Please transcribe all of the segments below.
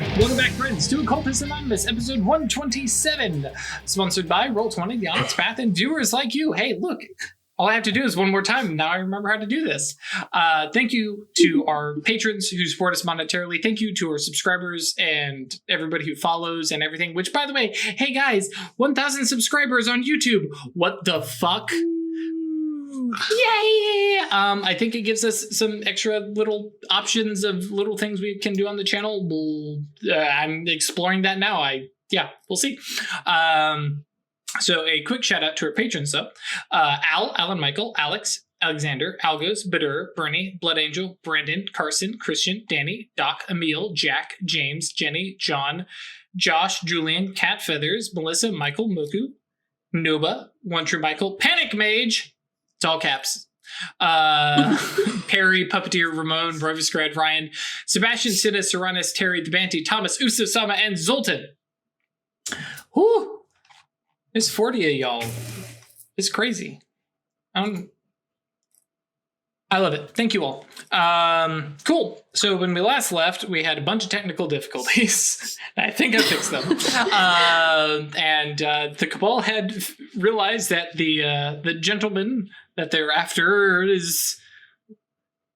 Welcome back, friends, to Occultists Anonymous, episode 127, sponsored by Roll20, The Onyx Path, and viewers like you. Hey, look, all I have to do is one more time. Now I remember how to do this. Thank you to our patrons who support us monetarily. Thank you to our subscribers and everybody who follows and everything, which, by the way, hey guys, 1,000 subscribers on YouTube. What the fuck? Yay! I think it gives us some extra little options of little things we can do on the channel. I'm exploring that now. We'll see. So a quick shout out to our patrons though. Alan Michael, Alex, Alexander, Algos, Badur, Bernie, Blood Angel, Brandon, Carson, Christian, Danny, Doc, Emil, Jack, James, Jenny, John, Josh, Julian, Cat Feathers, Melissa, Michael, Moku, Noba, One True Michael, Panic Mage, it's all caps. Perry, Puppeteer, Ramon, Rovisgrad, Ryan, Sebastian, Sina, Serranis, Terry, The Banty, Thomas, Usa, Sama, and Zoltan. Whew. There's 40 of y'all. It's crazy. I love it. Thank you all. Cool. So when we last left, we had a bunch of technical difficulties. I think I fixed them. And the Cabal had realized that the gentleman that they're after is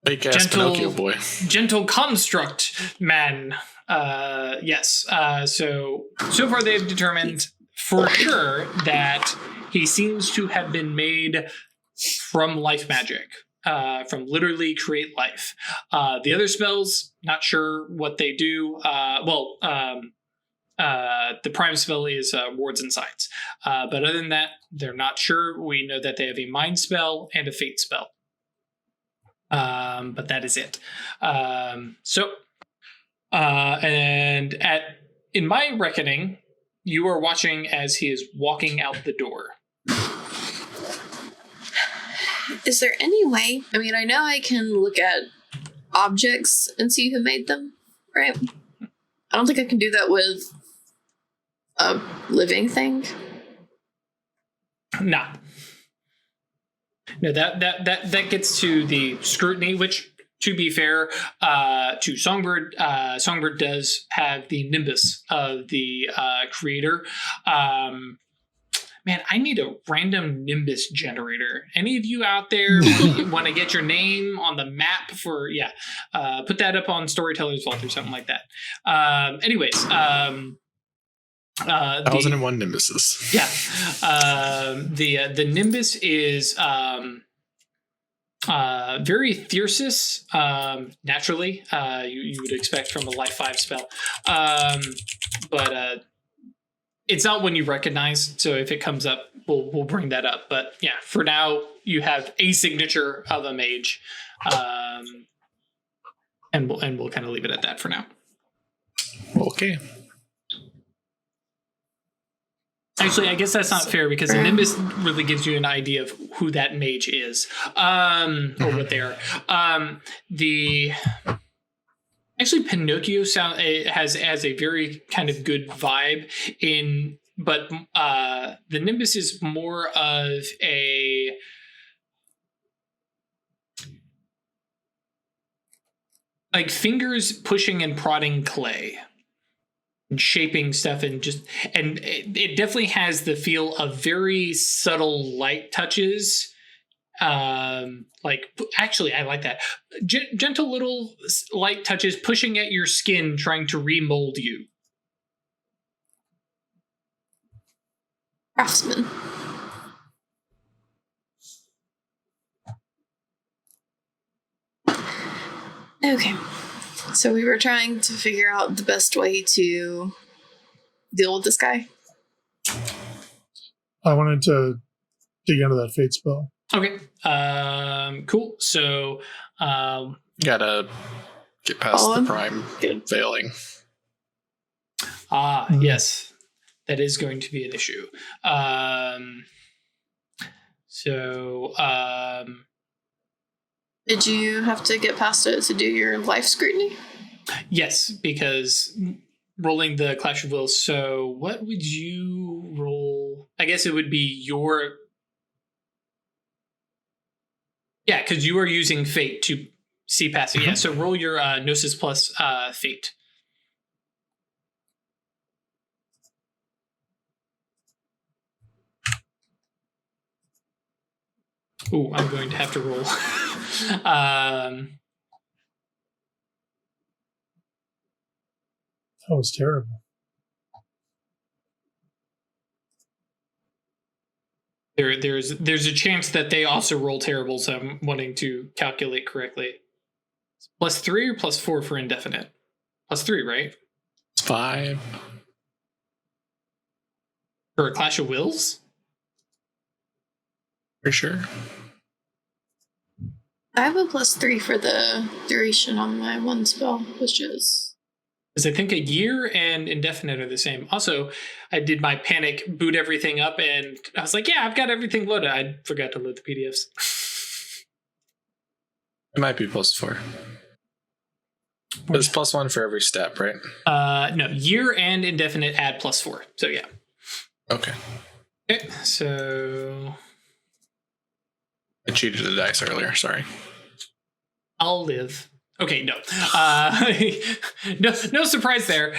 fake ass Pinocchio boy. Gentle construct man. Yes. So far they've determined for sure that he seems to have been made from life magic. From literally create life. The other spells, not sure what they do. The prime spell is wards and signs. But other than that, they're not sure. We know that they have a mind spell and a fate spell. But that is it. In my reckoning, you are watching as he is walking out the door. Is there any way? I mean, I know I can look at objects and see who made them, right? I don't think I can do that with a living thing. Nah. No, that gets to the scrutiny, which, to be fair, to Songbird, Songbird does have the nimbus of the creator. Man, I need a random Nimbus generator. Any of you out there want to get your name on the map for, put that up on Storyteller's Vault or something like that. 1001 Nimbuses. Yeah. The Nimbus is very Thyrsus, naturally. You would expect from a Life 5 spell. But it's not one you recognize, so if it comes up, we'll bring that up. But yeah, for now, you have a signature of a mage, and we'll kind of leave it at that for now. Okay. Actually, I guess that's not fair because the Nimbus really gives you an idea of who that mage is, or what they are. Actually, Pinocchio has a very kind of good vibe but the Nimbus is more of a like fingers pushing and prodding clay and shaping stuff and it definitely has the feel of very subtle light touches. Actually, I like that. Gentle little light touches pushing at your skin, trying to remold you. Craftsman. Okay. So we were trying to figure out the best way to deal with this guy. I wanted to dig into that fate spell. Okay. Cool. So, gotta get past the prime failing. Yes. That is going to be an issue. Did you have to get past it to do your life scrutiny? Yes, because rolling the Clash of Wills. So what would you roll? I guess it would be your... Yeah, because you are using Fate to see past it. Yeah, so roll your Gnosis plus Fate. Ooh, I'm going to have to roll. That was terrible. There's a chance that they also roll terrible, so I'm wanting to calculate correctly. +3 or +4 for indefinite? +3, right? 5. For a Clash of Wills? For sure. I have a +3 for the duration on my one spell, which is... Because I think a year and indefinite are the same. Also, I did my panic, boot everything up, and I was like, yeah, I've got everything loaded. I forgot to load the PDFs. It might be +4. But it's +1 for every step, right? No, year and indefinite add +4. So yeah. Okay. Okay, so I cheated the dice earlier, sorry. I'll live. Okay, no. No surprise there.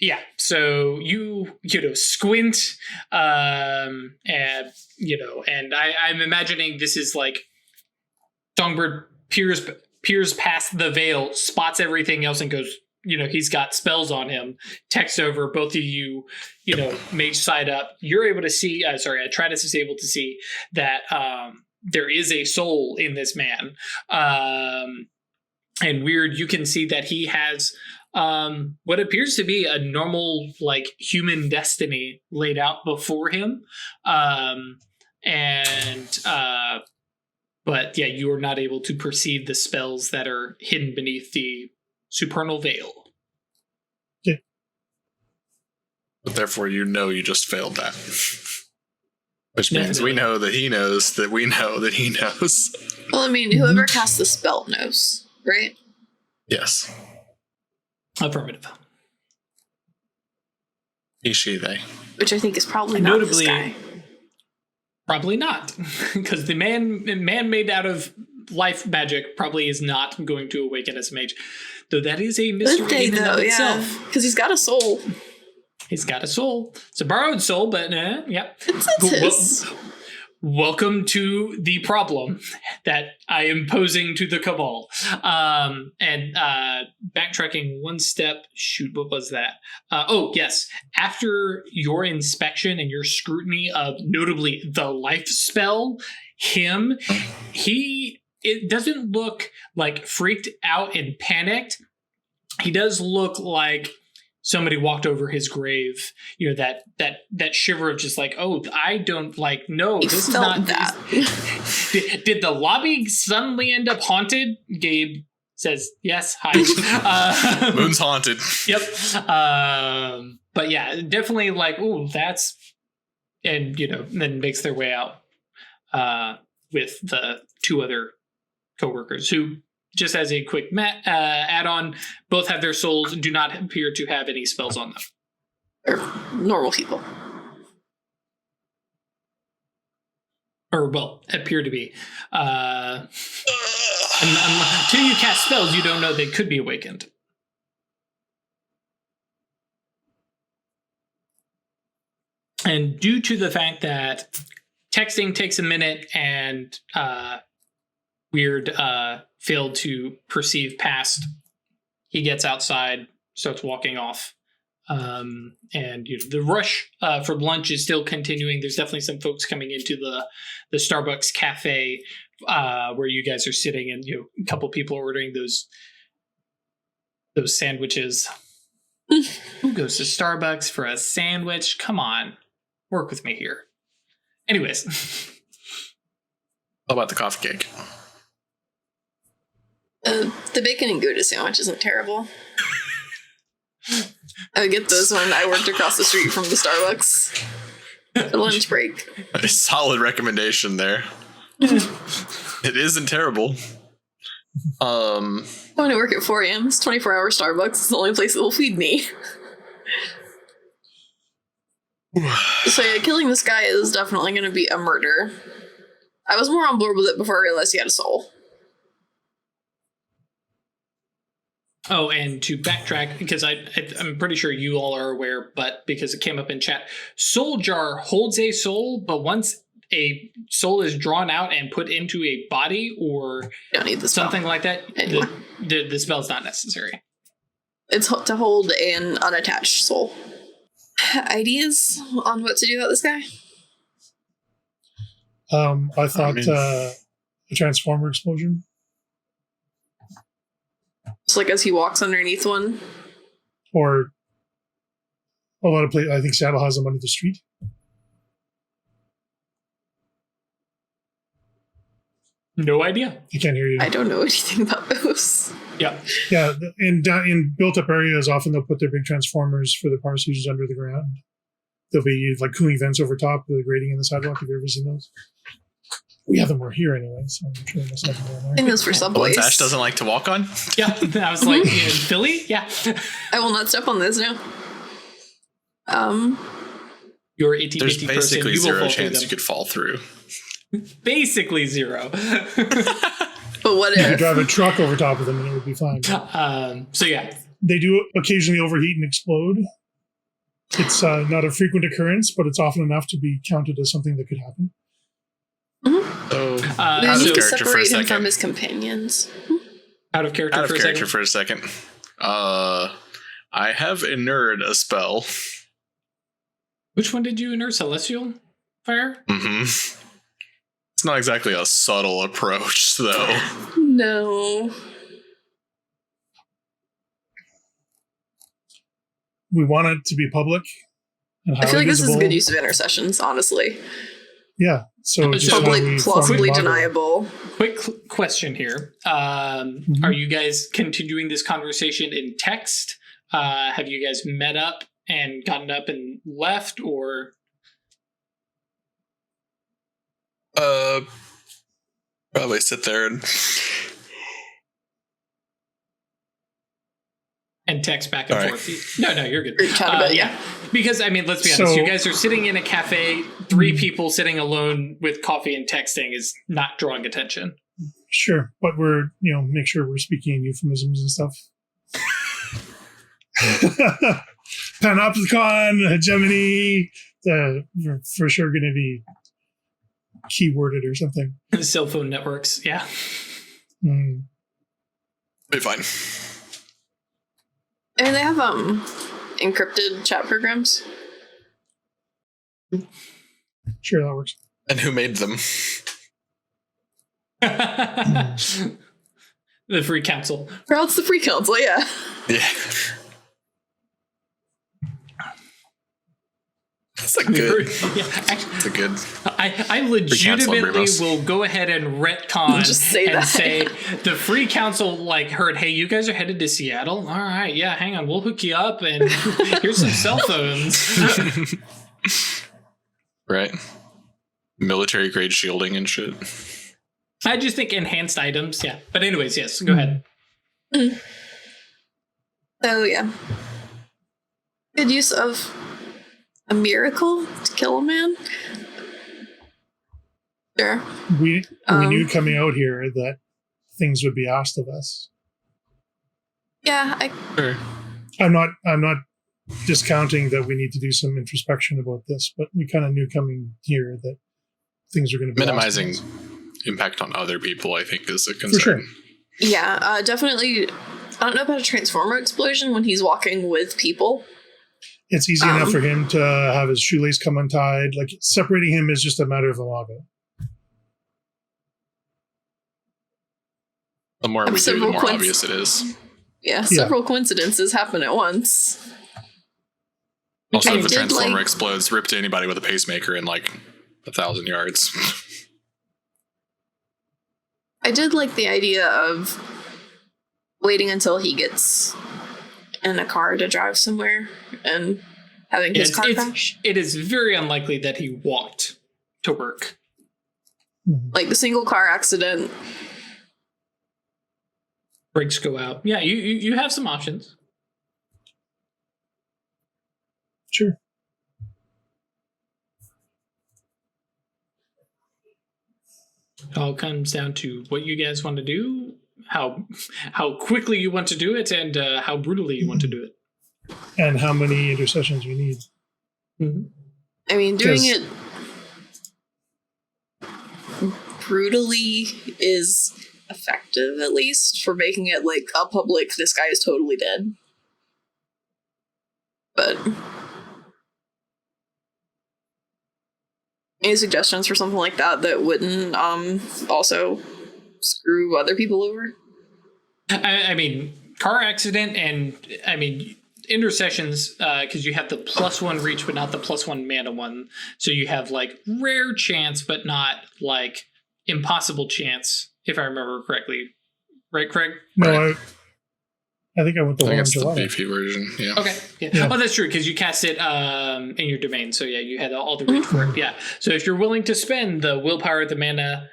Yeah, so you squint, and and I'm imagining this is like Songbird peers past the veil, spots everything else, and goes, he's got spells on him. Text over, both of you, mage side up. You're able to see. Atratus is able to see that there is a soul in this man. And weird, you can see that he has what appears to be a normal, like, human destiny laid out before him. But yeah, you are not able to perceive the spells that are hidden beneath the supernal veil. Yeah. But therefore, you just failed that. Which means we know that he knows that we know that he knows. Well, I mean, whoever casts the spell knows, right? Yes. Affirmative. He, she, they. Which I think is probably not this guy. Probably not, because the man made out of life magic probably is not going to awaken as a mage, though that is a mystery in and of itself. Because he's got a soul. He's got a soul. It's a borrowed soul, but yeah. It's his. Welcome to the problem that I am posing to the cabal. And backtracking one step, shoot, what was that? Oh, yes. After your inspection and your scrutiny of notably the life spell, it doesn't look like freaked out and panicked. He does look like somebody walked over his grave, that shiver of just like, oh, I don't no, this is not that. Did the lobby suddenly end up haunted? Gabe says, yes, hi. Moon's haunted. Yep. But yeah, definitely like, oh, that's, and, then makes their way out with the two other coworkers who, just as a quick add-on, both have their souls and do not appear to have any spells on them. Or normal people. Or, well, appear to be. Until you cast spells, you don't know they could be awakened. And due to the fact that texting takes a minute and Weird failed to perceive past, he gets outside, starts walking off. And the rush for lunch is still continuing. There's definitely some folks coming into the Starbucks cafe where you guys are sitting, and a couple people are ordering those sandwiches. Who goes to Starbucks for a sandwich? Come on, work with me here. Anyways, how about the coffee cake? The bacon and Gouda sandwich isn't terrible. I would get those when I worked across the street from the Starbucks for lunch break. A solid recommendation there. It isn't terrible. I want to work at 4 a.m. It's 24-hour Starbucks. It's the only place that will feed me. So yeah, killing this guy is definitely going to be a murder. I was more on board with it before I realized he had a soul. Oh, and to backtrack, because I'm pretty sure you all are aware, but because it came up in chat, Soul Jar holds a soul, but once a soul is drawn out and put into a body or Don't need the spell something like that, anymore. the spell's not necessary. It's to hold an unattached soul. Ideas on what to do about this guy? I thought a transformer explosion. It's like as he walks underneath one. Or a lot of places. I think Seattle has them under the street. No idea. I can't hear you. I don't know anything about those. Yeah. Yeah, in built-up areas, often they'll put their big transformers for the power stations under the ground. There'll be like cooling vents over top with a grating in the sidewalk. Have you ever seen those? We have them more here anyway, so I'm sure there's nothing going I there. think those for The subways. ones Ash doesn't like to walk on? Yeah. I was like, in Philly? Yeah. I will not step on this now. You're a itty There's bitty person. basically You will zero fall through chance them. you could fall through. Basically zero. But what You could if? drive a truck over top of them and it would be fine. So yeah. They do occasionally overheat and explode. It's not a frequent occurrence, but it's often enough to be counted as something that could happen. So, We out need of to character for a separate him second. from his companions. Out of character Out of for a character second. for a second. I have inured a spell. Which one did you inert? Celestial Fire? Mm-hmm. It's not exactly a subtle approach, though. No. We want it to be public and I highly feel like this is a visible. good use of intercessions, honestly. Yeah, so just how Public, we form plausibly the model. deniable. Quick question here. Are you guys continuing this conversation in text? Have you guys met up and gotten up and left, or Probably sit there and text back and All right. forth? No, you're good. Group chat about it, yeah. Because, I mean, let's be honest. So- You guys are sitting in a cafe. 3 people sitting alone with coffee and texting is not drawing attention. Sure, but we're, make sure we're speaking in euphemisms and stuff. Panopticon, hegemony, we're for sure going to be keyworded or something. Cell phone networks, yeah. Mm. be fine. I mean, they have encrypted chat programs. Sure, that works. And who made them? The free council. Well, it's the free council, yeah. Yeah. That's a good. Yeah, actually, That's a good. I legitimately Bravos. will go ahead and retcon Just say and that. say the free council heard, hey, you guys are headed to Seattle? All right, yeah, hang on, we'll hook you up and here's some cell phones. Right. Military grade shielding and shit. I just think enhanced items, yeah. But anyways, yes, go ahead. So, yeah. Good use of a miracle to kill a man. Sure. We knew coming out here that things would be asked of us. Yeah, Sure. I'm not discounting that we need to do some introspection about this, but we kind of knew coming here that things are going to be Minimizing asked of us. impact on other people, I think, is a concern. For sure. yeah, definitely. I don't know about a transformer explosion when he's walking with people. It's easy enough for him to have his shoelace come untied. Like separating him is just a matter of the law. The more we do, the Several more quints- obvious it is. Yeah, several coincidences happen at once. Also, I if the did transformer like- explodes, rip to anybody with a pacemaker in 1,000 yards. I did like the idea of waiting until he gets in a car to drive somewhere and having his car crash. It is very unlikely that he walked to work. Like the single car accident. Brakes go out. Yeah, you have some options. Sure. It all comes down to what you guys want to do, how quickly you want to do it, and how brutally you want to do it. And how many intercessions we need. Mm-hmm. I mean, doing 'Cause- it brutally is effective, at least, for making it like a public, this guy is totally dead. But any suggestions for something like that that wouldn't also screw other people over? I mean, car accident and, I mean, intercessions, because you have the +1 reach, but not the +1 mana one. So you have, like, rare chance, but not, like, impossible chance, if I remember correctly. Right, Craig? No, I think I went the I think one in it's the July. beefy version. Yeah. Okay. Yeah. Yeah. Oh, that's true, because you cast it in your domain. So, yeah, you had all the reach for it. Yeah. So if you're willing to spend the willpower, the mana,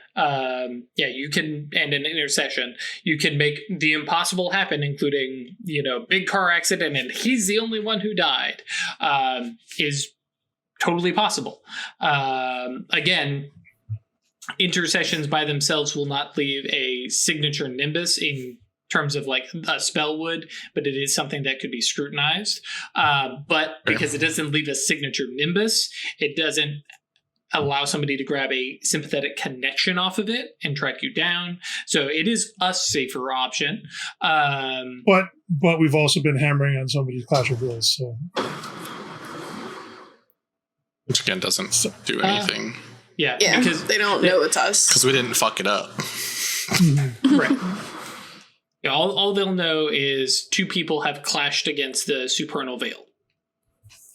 you can, and an intercession, you can make the impossible happen, including, big car accident, and he's the only one who died, is totally possible. Again, intercessions by themselves will not leave a signature nimbus in terms of like a spell would, but it is something that could be scrutinized. But because it doesn't leave a signature nimbus, it doesn't allow somebody to grab a sympathetic connection off of it and track you down. So it is a safer option. But we've also been hammering on somebody's Clash of Wills, so Which again doesn't do anything. Yeah, Yeah, because they don't know it's us. Because we didn't fuck it up. right. Yeah, all they'll know is two people have clashed against the supernal veil.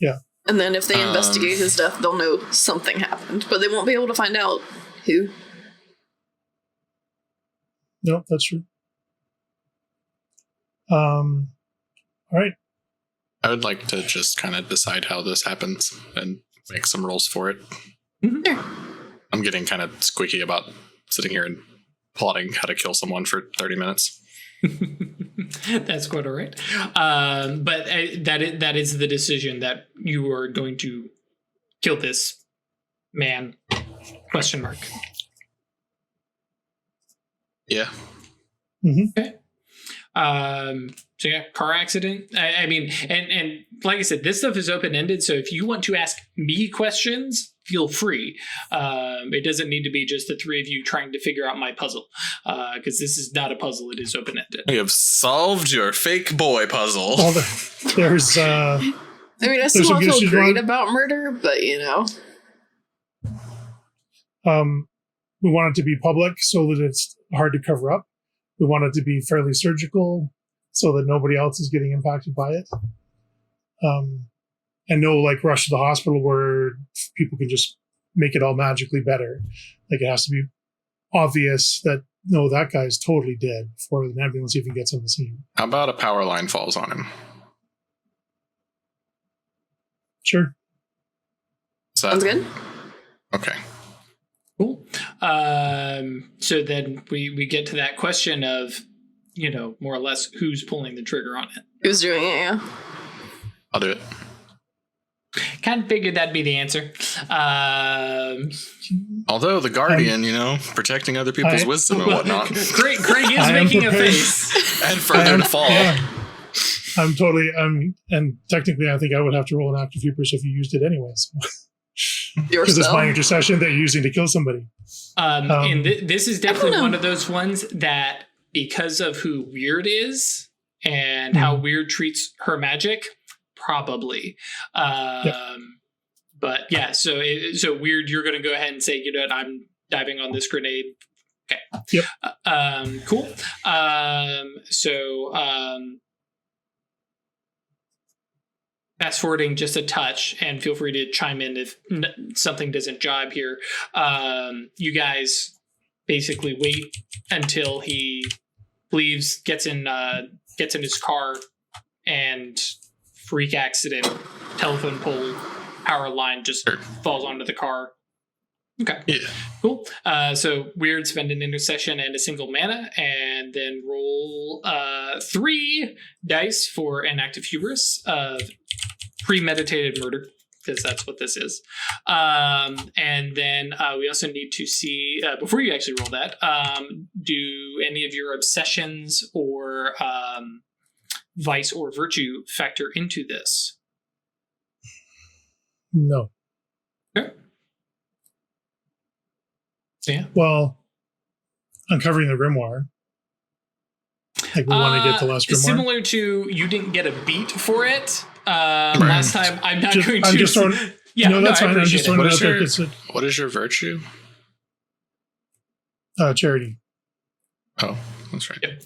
yeah. And then if they investigate his death, they'll know something happened, but they won't be able to find out who. No, that's true. All right. I would like to just kind of decide how this happens and make some rolls for it. Mm-hmm. I'm getting kind of squeaky about sitting here and plotting how to kill someone for 30 minutes. That's quite all right. But that is the decision that you are going to kill this man, ? Yeah. Okay. So yeah, car accident. I mean, and like I said, this stuff is open-ended. So if you want to ask me questions, feel free. It doesn't need to be just the three of you trying to figure out my puzzle, because this is not a puzzle. It is open-ended. We have solved your fake boy puzzle. Well, there's I mean, I still don't feel great about murder, but we want it to be public so that it's hard to cover up. We want it to be fairly surgical so that nobody else is getting impacted by it. And no like rush to the hospital where people can just make it all magically better. Like it has to be obvious that no, that guy's totally dead before the ambulance even gets on the scene. How about a power line falls on him? Sure. sounds good. Okay. Cool. So then we get to that question of, more or less who's pulling the trigger on it. Who's doing it, yeah. I'll do it. Kind of figured that'd be the answer. Although the guardian, protecting other people's wisdom and whatnot. Craig is making a face. And further to fall. Yeah. And technically I think I would have to roll an active hubris if you used it anyway. So. Because it's my intercession that you're using to kill somebody. And this is definitely one of those ones that, because of who Weird is and how Weird treats her magic, probably. But yeah, so Weird, you're going to go ahead and say, I'm diving on this grenade. Okay. Yep. Cool. Fast forwarding just a touch, and feel free to chime in if something doesn't jibe here. You guys basically wait until he leaves, gets in his car, and freak accident, telephone pole, power line just falls onto the car. Okay. Yeah. Cool. So Weird, spend an intercession and a single mana, and then roll 3 dice for an active hubris of premeditated murder, because that's what this is. And then we also need to see, before you actually roll that, do any of your obsessions or vice or virtue factor into this? No. Okay. Yeah. Well, uncovering the grimoire. Like we want to get the last grimoire. Similar to you didn't get a beat for it last time. I'm not going to. I'm just throwing. Yeah, no, that's fine. I'm just throwing it out there. What is your virtue? Charity. Oh, that's right. Yep.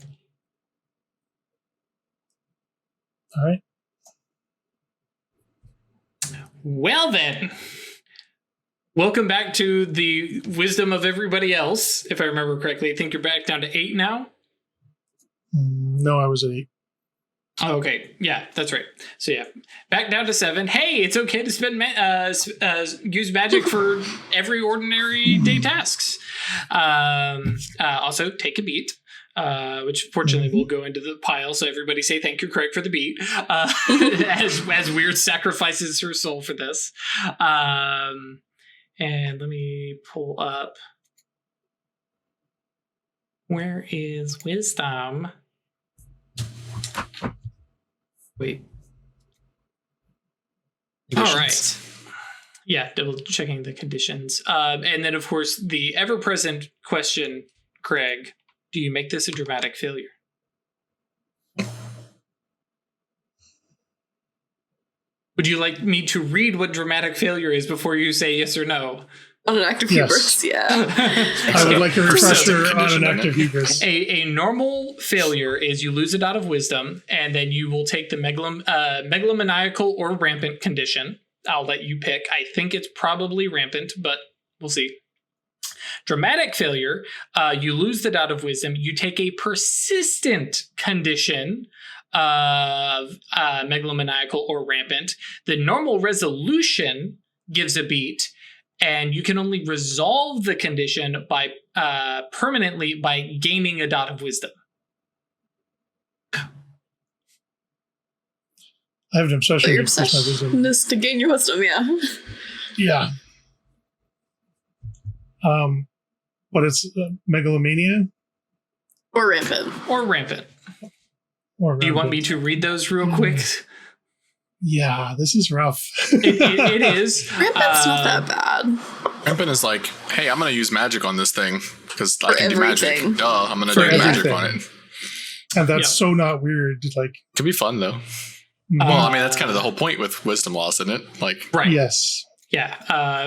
All right. Well then, welcome back to the wisdom of everybody else. If I remember correctly, I think you're back down to 8 now. No, I was at 8. Oh, okay, yeah, that's right. So yeah, back down to 7. Hey, it's okay to spend use magic for every ordinary day tasks. Also, take a beat. Which fortunately will go into the pile, so everybody say thank you, Craig, for the beat. As Weird sacrifices her soul for this. And let me pull up. Where is wisdom? Wait. All right. Yeah, double checking the conditions. And then, of course, the ever-present question, Craig. Do you make this a dramatic failure? Would you like me to read what dramatic failure is before you say yes or no? On an active hubris, yeah. I would like a refresher on an active hubris. A normal failure is you lose a dot of wisdom, and then you will take the megalomaniacal or rampant condition. I'll let you pick. I think it's probably rampant, but we'll see. Dramatic failure, you lose the dot of wisdom. You take a persistent condition of megalomaniacal or rampant. The normal resolution gives a beat, and you can only resolve the condition by permanently by gaining a dot of wisdom. I have an obsession Your to increase my wisdom. is to gain your wisdom, yeah. Yeah. But it's megalomania? Or rampant. Or rampant. Or Do you want me to read those real quick? Yeah, this is rough. It is. Rampant's not that bad. Rampant is like, hey, I'm going to use magic on this thing because I For can do everything. magic. Duh, I'm going to For do magic everything. on it. And that's so not weird. Like, Could be fun, though. Well, I mean, that's kind of the whole point with wisdom loss, isn't it? Like, Right. yes. Yeah.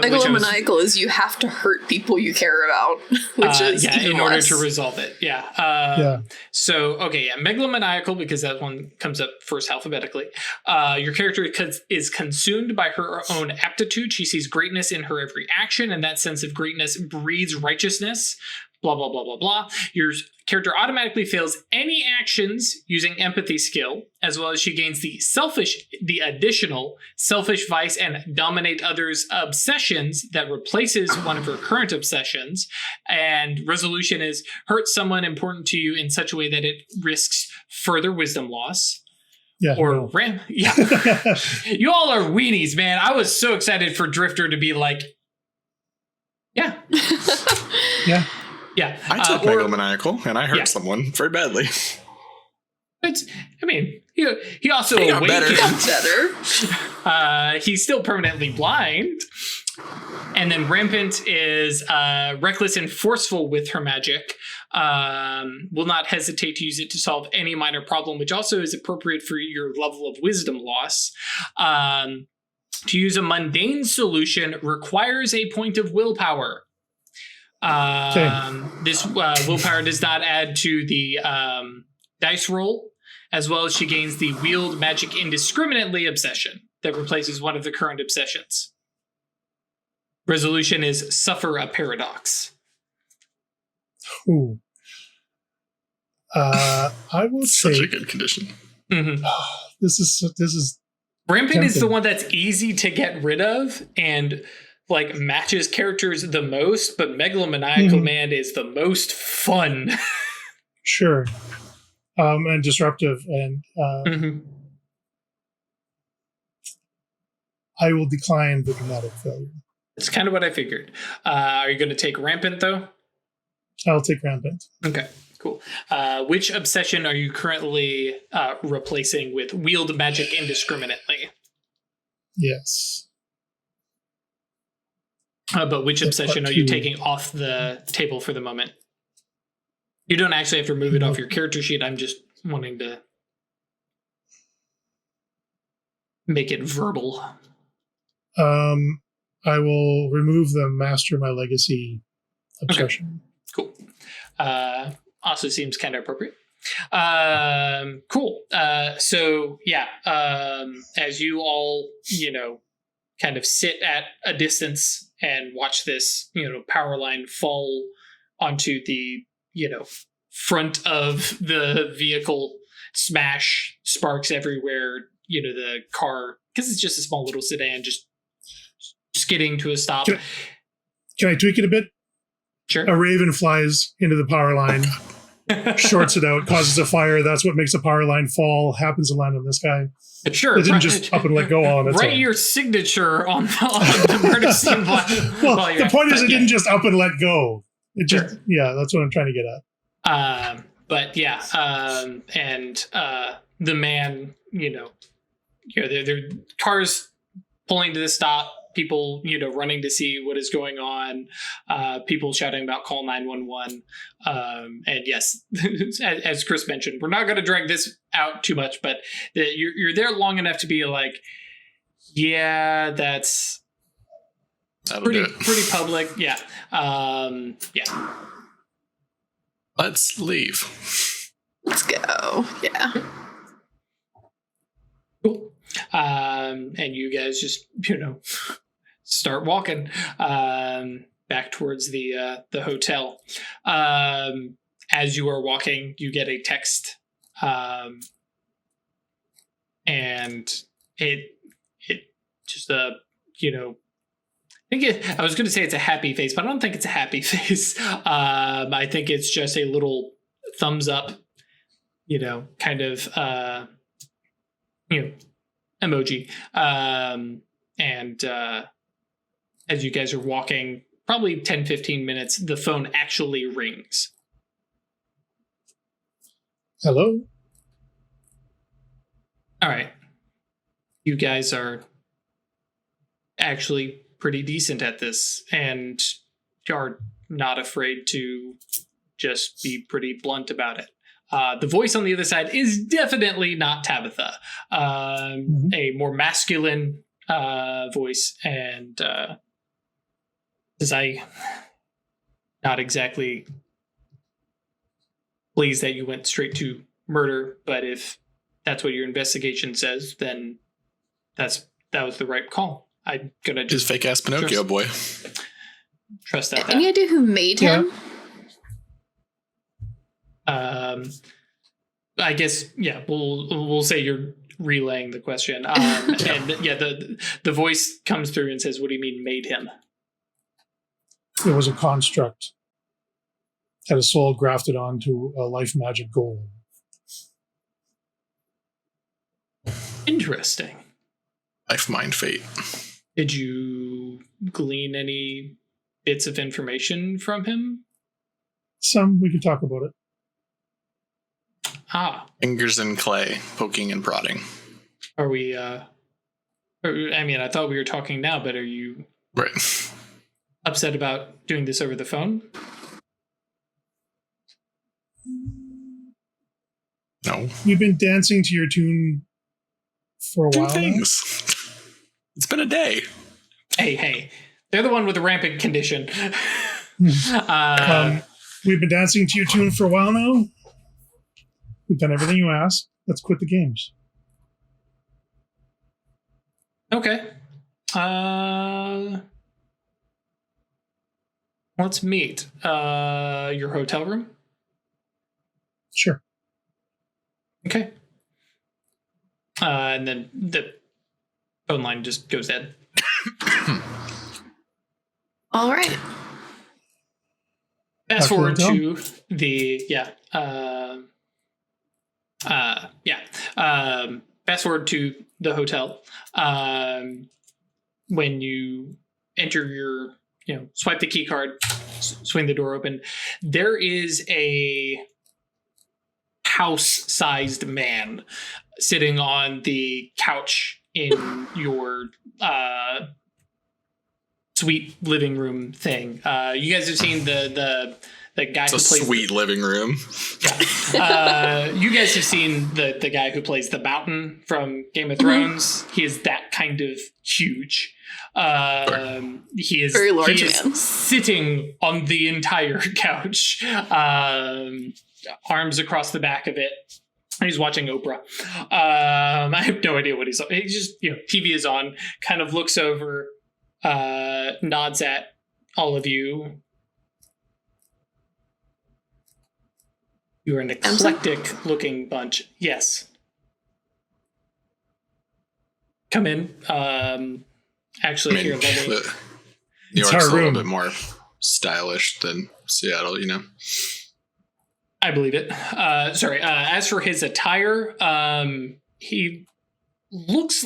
Megalomaniacal is you have to hurt people you care about, which is even in order less. to resolve it. Yeah. So, okay, yeah, megalomaniacal, because that one comes up first alphabetically. Your character is consumed by her own aptitude. She sees greatness in her every action, and that sense of greatness breeds righteousness. Blah, blah, blah, blah, blah. Your character automatically fails any actions using empathy skill, as well as she gains the additional selfish vice and dominate others obsessions that replaces one of her current obsessions. And resolution is hurt someone important to you in such a way that it risks further wisdom loss. Yeah. Or yeah. You all are weenies, man. I was so excited for Drifter to be like, yeah. Yeah. Yeah, I took megalomaniacal and I hurt someone very badly. It's. I mean, he also He got better. He's still permanently blind, and then rampant is reckless and forceful with her magic. Will not hesitate to use it to solve any minor problem, which also is appropriate for your level of wisdom loss. To use a mundane solution requires a point of willpower. This willpower does not add to the dice roll, as well as she gains the wield magic indiscriminately obsession that replaces one of the current obsessions. Resolution is suffer a paradox. Ooh. I would say Such a good condition. Mm-hmm. This is Rampant is the tempting. one that's easy to get rid of and like matches characters the most, but megalomaniacal man is the most fun. Sure. And disruptive, and I will decline the dramatic failure. It's kind of what I figured. Are you going to take rampant though? I'll take rampant. Okay, cool. Which obsession are you currently replacing with wield magic indiscriminately? Yes. But which That's obsession part are you two. taking off the table for the moment? You don't actually have to remove it off your character sheet. I'm just wanting to make it verbal. I will remove the master my legacy obsession. Cool. Also seems kind of appropriate. Cool. So yeah, as you all, kind of sit at a distance and watch this, power line fall onto the, front of the vehicle, smash, sparks everywhere, the car, because it's just a small little sedan, just skidding to a stop. Can I tweak it a bit? Sure. A raven flies into the power line, shorts it out, causes a fire. That's what makes the power line fall, happens to land on this guy. Sure. It didn't just up and let go on its Write own. your signature on the murder scene. Well, the point is it didn't just up and let go. It just, Sure. yeah, that's what I'm trying to get at. But yeah, and the man, their cars pulling to the stop, people, running to see what is going on, people shouting about call 911. And yes, as Chris mentioned, we're not going to drag this out too much, but you're there long enough to be like, yeah, that's pretty public. Yeah. Yeah. Let's leave. Let's go. Yeah. Cool. And you guys just, start walking back towards the hotel. As you are walking, you get a text, and it just I was going to say it's a happy face, but I don't think it's a happy face. I think it's just a little thumbs up, kind of emoji. And as you guys are walking, probably 10, 15 minutes, the phone actually rings. Hello? All right. You guys are actually pretty decent at this and are not afraid to just be pretty blunt about it. The voice on the other side is definitely not Tabitha. A more masculine voice, and as I not exactly pleased that you went straight to murder, but if that's what your investigation says, then that was the right call. I'm gonna Just fake ass Pinocchio boy. trust that. Any idea who made him? I guess, yeah, we'll say you're relaying the question. And yeah, the voice comes through and says, what do you mean made him? It was a construct. Had a soul grafted onto a life magic golem. Interesting. Life, mind, fate. Did you glean any bits of information from him? Some, we could talk about it. Fingers in clay, poking and prodding. Are we, I thought we were talking now, but are you Right. upset about doing this over the phone? No. You've been dancing to your tune for a Two while now? things. It's been a day. Hey, they're the one with the rampant condition. We've been dancing to your tune for a while now. We've done everything you asked. Let's quit the games. Okay. Let's meet. Your hotel room? Sure. Okay. And then the phone line just goes dead. All right. Fast Back to the forward hotel? to the fast forward to the hotel. When you enter your, swipe the key card, swing the door open, there is a house-sized man sitting on the couch in your sweet living room thing. You guys have seen the guy It's who a plays sweet living room. you guys have seen the guy who plays the Mountain from Game of Thrones. He is that kind of huge. He is Very large man. sitting on the entire couch, arms across the back of it. He's watching Oprah. I have no idea what he's. He just TV is on. Kind of looks over, nods at all of you. You're an eclectic-looking bunch. Yes. Come in. Actually, here, let me. New It's York's our a little room. bit more stylish than Seattle, I believe it. Sorry. As for his attire, he looks.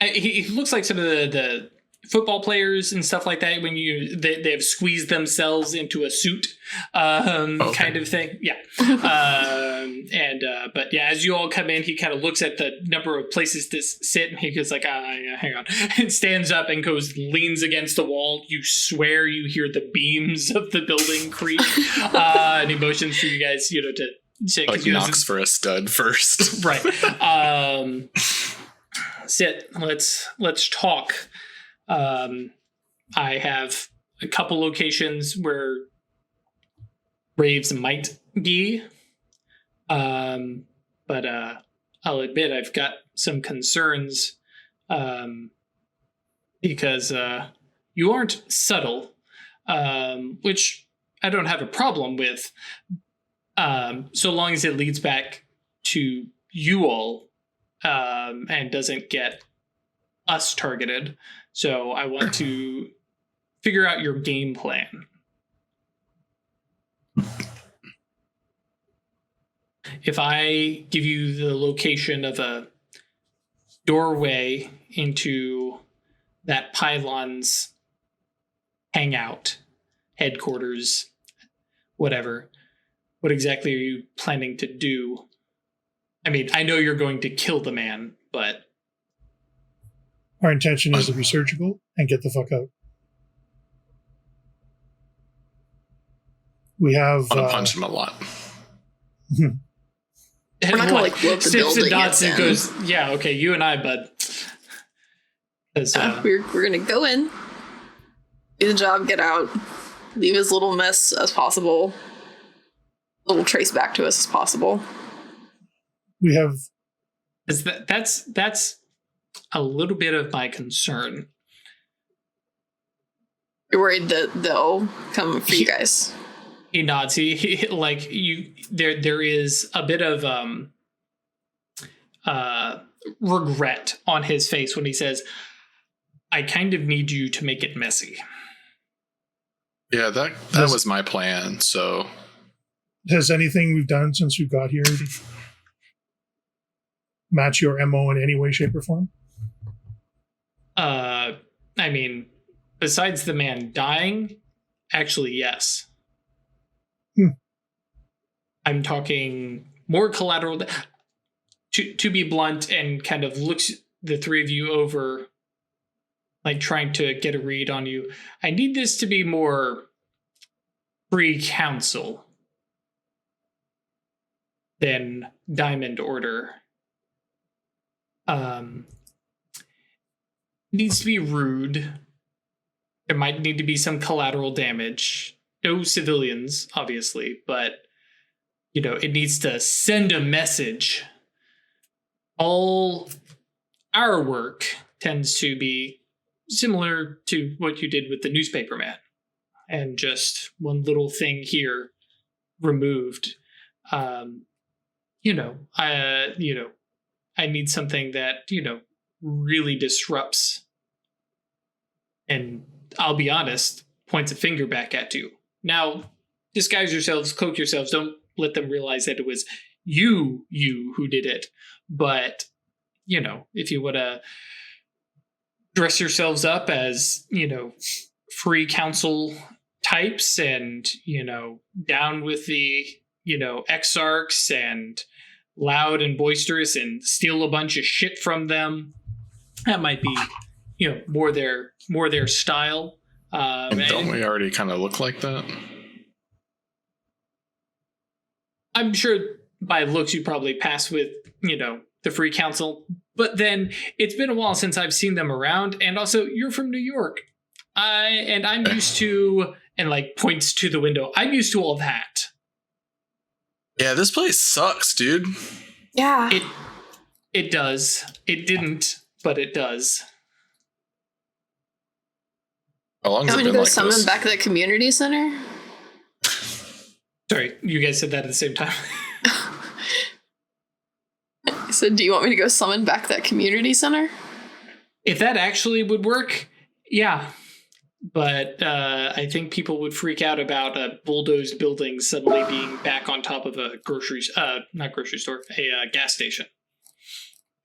He looks like some of the football players and stuff like that when they have squeezed themselves into a suit kind of thing. Yeah. But yeah, as you all come in, he kind of looks at the number of places to sit and he goes like, yeah, hang on, and stands up and leans against the wall. You swear you hear the beams of the building creak. And he motions for you guys, to sit. Like knocks for a stud first. Right. Sit. Let's talk. I have a couple locations where raves might be, but I'll admit I've got some concerns because you aren't subtle, which I don't have a problem with, so long as it leads back to you all and doesn't get us targeted. So I want to figure out your game plan. If I give you the location of a doorway into that pylon's hangout, headquarters, whatever, what exactly are you planning to do? I mean, I know you're going to kill the man, but... Our intention is to be surgical and get the fuck out. We have... I'm going to punch him a lot. We're not gonna blow up the snips building. and dots and goes, yeah, okay, you and I, bud. We're gonna go in, do the job, get out, leave as little mess as possible, little trace back to us as possible. We have... That's a little bit of my concern. You're worried that they'll come for you guys. He nods. He like you. There is a bit of regret on his face when he says, "I kind of need you to make it messy." Yeah, that was my plan. So, has anything we've done since we got here match your MO in any way, shape, or form? I mean, besides the man dying, actually, yes. I'm talking more collateral. To be blunt and kind of looks the three of you over, like trying to get a read on you. I need this to be more free counsel than Diamond Order. Needs to be rude. There might need to be some collateral damage. No civilians, obviously, but it needs to send a message. All our work tends to be similar to what you did with the newspaper man, and just one little thing here removed. I need something that really disrupts, and I'll be honest, points a finger back at you. Now, disguise yourselves, cloak yourselves. Don't let them realize that it was you who did it. But, if you want to dress yourselves up as, free council types and, down with the, exarchs and loud and boisterous and steal a bunch of shit from them, that might be, more their style. And don't we already kind of look like that? I'm sure by looks you probably pass with, the Free Council, but then it's been a while since I've seen them around, and also you're from New York. I'm used to, and like points to the window, I'm used to all that. Yeah, this place sucks, dude. Yeah. It does. It didn't, but it does. How long has it I'm been gonna go like summon this? back the community center. Sorry, you guys said that at the same time. I said, do you want me to go summon back that community center? If that actually would work, yeah. But I think people would freak out about a bulldozed building suddenly being back on top of a not grocery store, a gas station.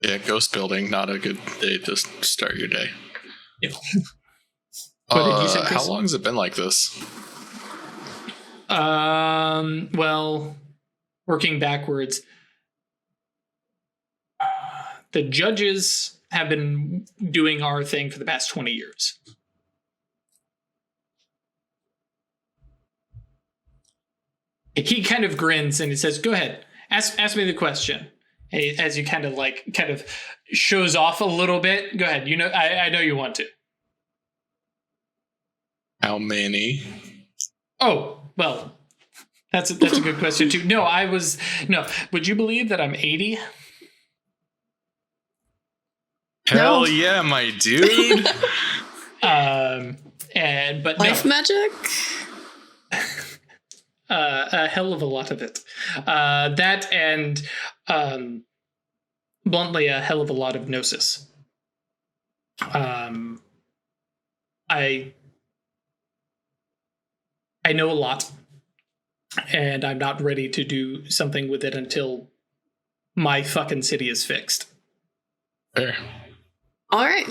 Yeah, ghost building, not a good day to start your day. Yeah. What did you say, Chris? How long has it been like this? Well, working backwards, the judges have been doing our thing for the past 20 years. He kind of grins and he says, "Go ahead, ask me the question." As he kind of shows off a little bit. Go ahead. I know you want to. How many? Oh, well, that's a good question too. No, would you believe that I'm 80? Hell No. yeah, my dude. But Life no. magic? A hell of a lot of it. That and bluntly, a hell of a lot of gnosis. I know a lot, and I'm not ready to do something with it until my fucking city is fixed. Fair. All right.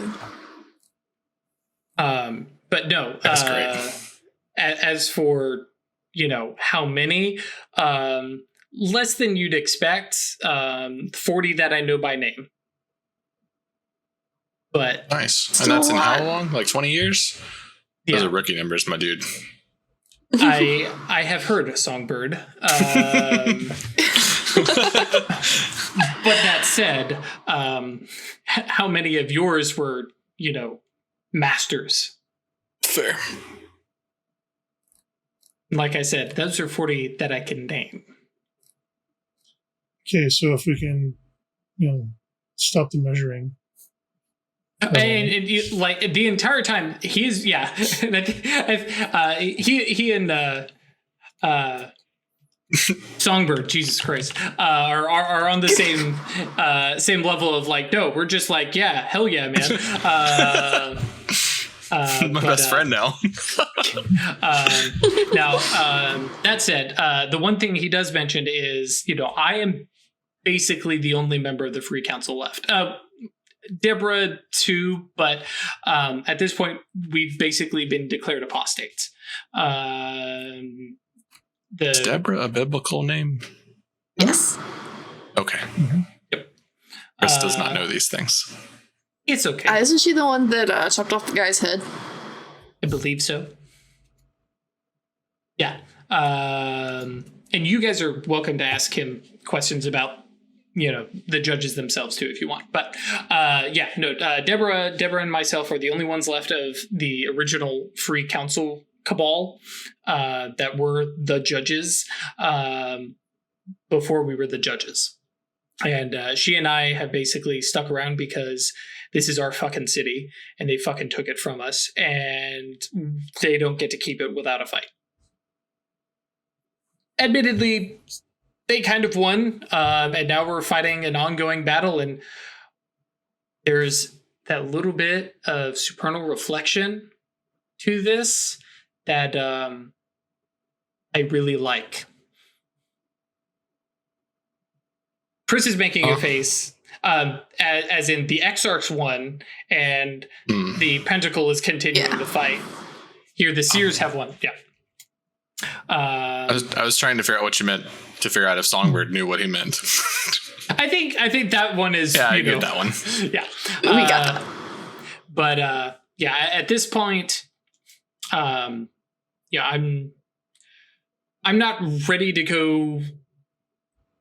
But no. That's great. As for how many, less than you'd expect. 40 that I know by name. But Nice. Still And that's in a lot. how long? Like 20 years? Those yeah. are rookie numbers, my dude. I have heard of Songbird. But that said, how many of yours were, masters? Fair. Like I said, those are 40 that I can name. Okay, so if we can, stop the measuring. And like the entire time, he's he and Songbird, Jesus Christ, are on the same level of like, no, we're just like, yeah, hell yeah, man. My best friend now. That said, the one thing he does mention is, I am basically the only member of the Free Council left. Deborah too, but at this point, we've basically been declared apostates. Is Deborah a biblical name? Yes. Okay. Yep. Chris does not know these things. It's okay. Isn't she the one that chopped off the guy's head? I believe so. Yeah. And you guys are welcome to ask him questions about, the judges themselves too, if you want. But Deborah and myself are the only ones left of the original Free Council cabal that were the judges before we were the judges. And she and I have basically stuck around because this is our fucking city and they fucking took it from us and they don't get to keep it without a fight. Admittedly, they kind of won, and now we're fighting an ongoing battle, and there's that little bit of supernal reflection to this that I really like. Chris is making a face, as in the Exarchs won, and the Pentacle is continuing the fight. Here, the Seers have won. Yeah. I was trying to figure out what you meant to figure out if Songbird knew what he meant. I think that one is. Yeah, I get that one. Yeah, We got that. But at this point, I'm not ready to go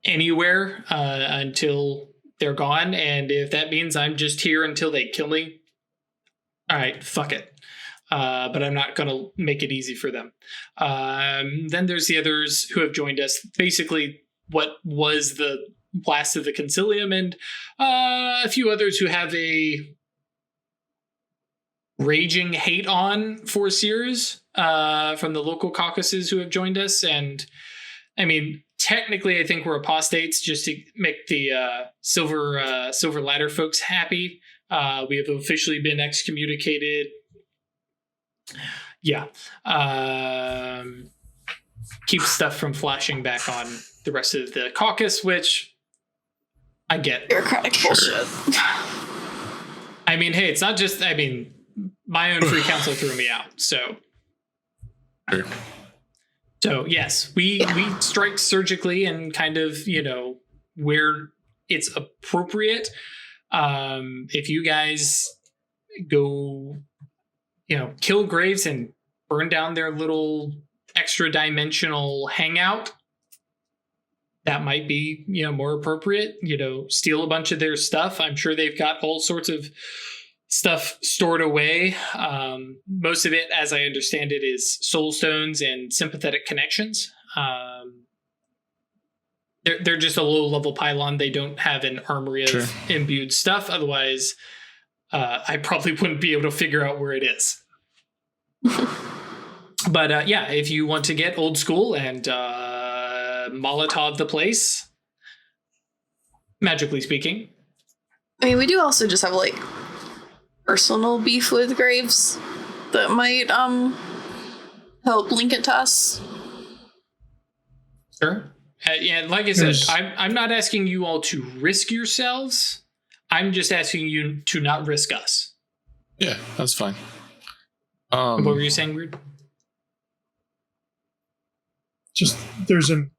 anywhere until they're gone, and if that means I'm just here until they kill me, all right, fuck it. But I'm not going to make it easy for them. Then there's the others who have joined us. Basically, what was the last of the Concilium, and a few others who have a raging hate on for Sears from the local caucuses who have joined us. And I mean, technically, I think we're apostates just to make the Silver Ladder folks happy. We have officially been excommunicated. Yeah. Keep stuff from flashing back on the rest of the caucus, which I get. Bureaucratic bullshit. I mean, hey, it's not just, my own free council threw me out, so. Sure. So, yes, we strike surgically and kind of, where it's appropriate. If you guys go, kill Graves and burn down their little extra dimensional hangout, that might be, more appropriate. Steal a bunch of their stuff. I'm sure they've got all sorts of stuff stored away. Most of it, as I understand it, is soul stones and sympathetic connections. They're just a low-level pylon. They don't have an armory of imbued stuff. Otherwise, I probably wouldn't be able to figure out where it is. But if you want to get old school and Molotov the place, magically speaking. I mean, we do also just have personal beef with Graves that might help link it to us. Sure. Like I said, I'm not asking you all to risk yourselves. I'm just asking you to not risk us. Yeah, that's fine. What were you saying, Weird? Just there's an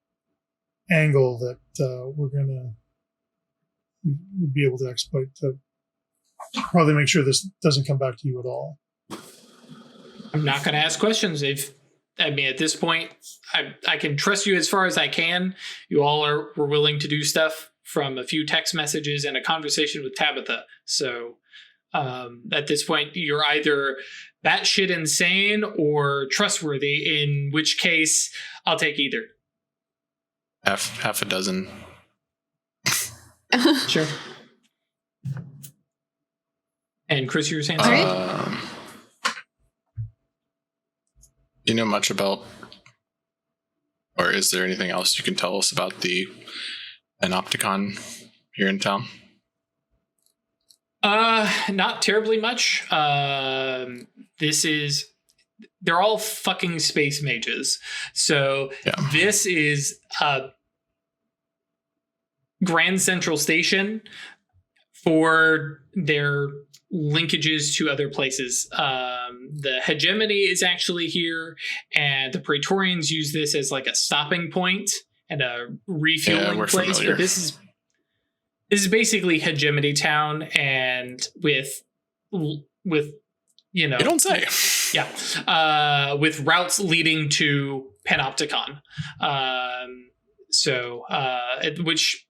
angle that we're gonna be able to exploit to probably make sure this doesn't come back to you at all. I'm not going to ask questions. At this point, I can trust you as far as I can. You all were willing to do stuff from a few text messages and a conversation with Tabitha. So at this point, you're either batshit insane or trustworthy, in which case I'll take either. Half a dozen. Sure. And Chris, you were saying something? Do you know much about, or is there anything else you can tell us about the Panopticon here in town? Not terribly much. They're all fucking space mages. So This is Grand Central Station for their linkages to other places. The hegemony is actually here, and the Praetorians use this as a stopping point and a refueling place. Familiar. But this is basically hegemony town, and with You don't say. Yeah, with routes leading to Panopticon. Which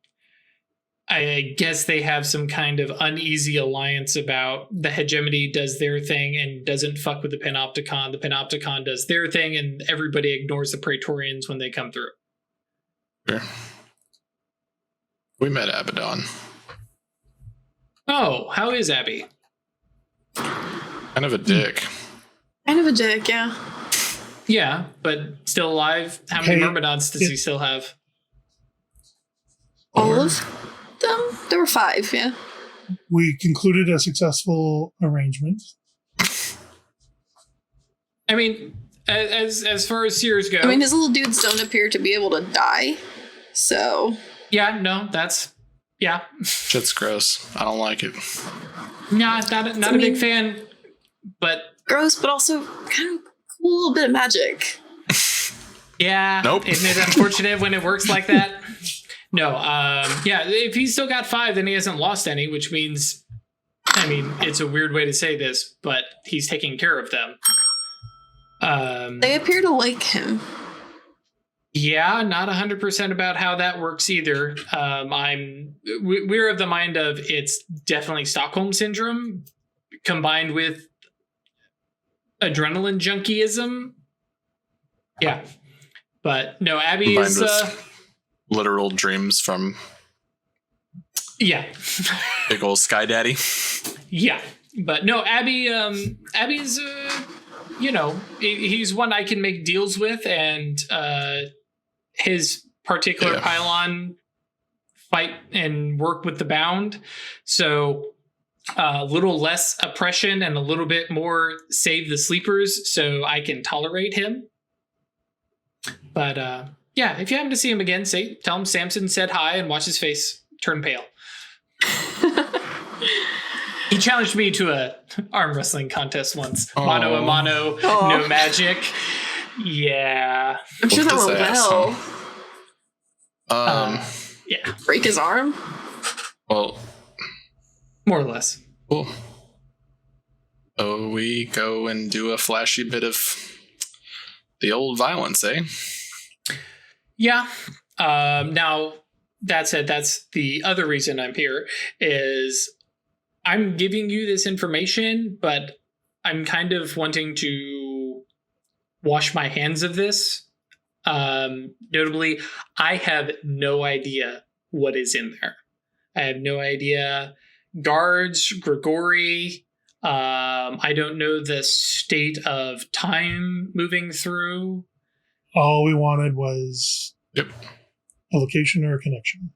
I guess they have some kind of uneasy alliance about. The hegemony does their thing and doesn't fuck with the Panopticon. The Panopticon does their thing, and everybody ignores the Praetorians when they come through. Sure. We met Abaddon. Oh, how is Abby? Kind of a dick. Kind of a dick, yeah. Yeah, but still alive. How many Myrmidons does he still have? All of them? There were 5, yeah. We concluded a successful arrangement. I mean, as far as Sears go... I mean, his little dudes don't appear to be able to die, so... Yeah, no, that's... Yeah. Shit's gross. I don't like it. Nah, not a big fan, but... Gross, but also kind of cool little bit of magic. Yeah. Nope. Isn't it unfortunate when it works like that? No. If he's still got 5, then he hasn't lost any, which means I mean, it's a weird way to say this, but he's taking care of them. They appear to like him. Yeah, not 100% about how that works either. We're of the mind of it's definitely Stockholm syndrome combined with adrenaline junkiism. Yeah, but no, Abby Combined is with literal dreams from yeah, big old Sky Daddy. yeah, but no, Abby's he's one I can make deals with, and his particular pylon fight and work with the bound, so a little less oppression and a little bit more save the sleepers, so I can tolerate him. But yeah, if you happen to see him again, tell him Samson said hi and watch his face turn pale. He challenged me to a arm wrestling contest once. Mano a mano, no magic. Yeah. I'm sure that went well. Yeah. Break his arm? Well, more or less. Cool. So we go and do a flashy bit of the old violence, eh? Yeah. Now, that said, that's the other reason I'm here is I'm giving you this information, but I'm kind of wanting to wash my hands of this. Notably, I have no idea what is in there. I have no idea. Guards, Grigori, I don't know the state of time moving through. All we wanted was a location or a connection.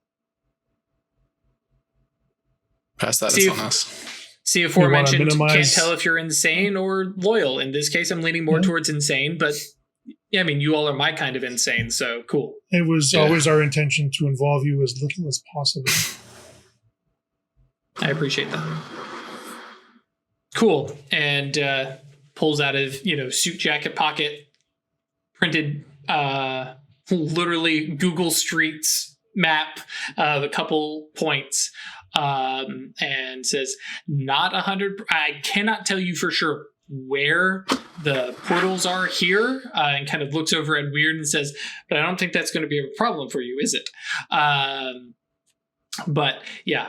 Pass that on us. See, aforementioned, can't tell if you're insane or loyal. In this case, I'm leaning more towards insane, but yeah, I mean, you all are my kind of insane, so cool. It was always our intention to involve you as little as possible. I appreciate that. Cool. And pulls out of, suit jacket pocket, printed literally Google Streets map of a couple points, and says, not 100. I cannot tell you for sure where the portals are here, and kind of looks over at Weird and says, but I don't think that's going to be a problem for you, is it? But yeah,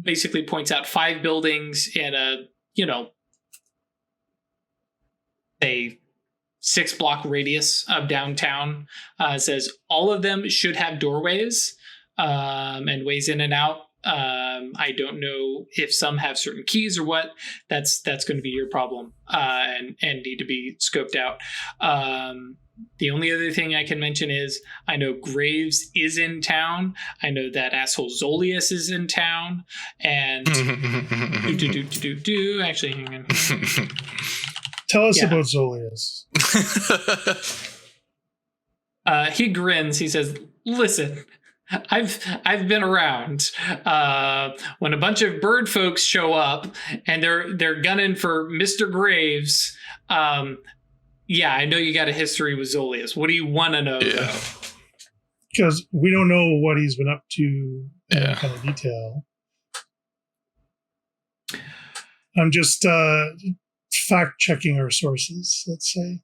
basically points out 5 buildings in a, a 6-block radius of downtown. Says all of them should have doorways and ways in and out. I don't know if some have certain keys or what. That's going to be your problem and need to be scoped out. The only other thing I can mention is I know Graves is in town. I know that asshole Zolius is in town. And actually, hang on. Tell us about Zolius. He grins. He says, listen, I've been around. When a bunch of bird folks show up and they're gunning for Mr. Graves, yeah, I know you got a history with Zolius. What do you want to know, though? Because we don't know what he's been up to in any kind of detail. I'm just fact-checking our sources, let's say.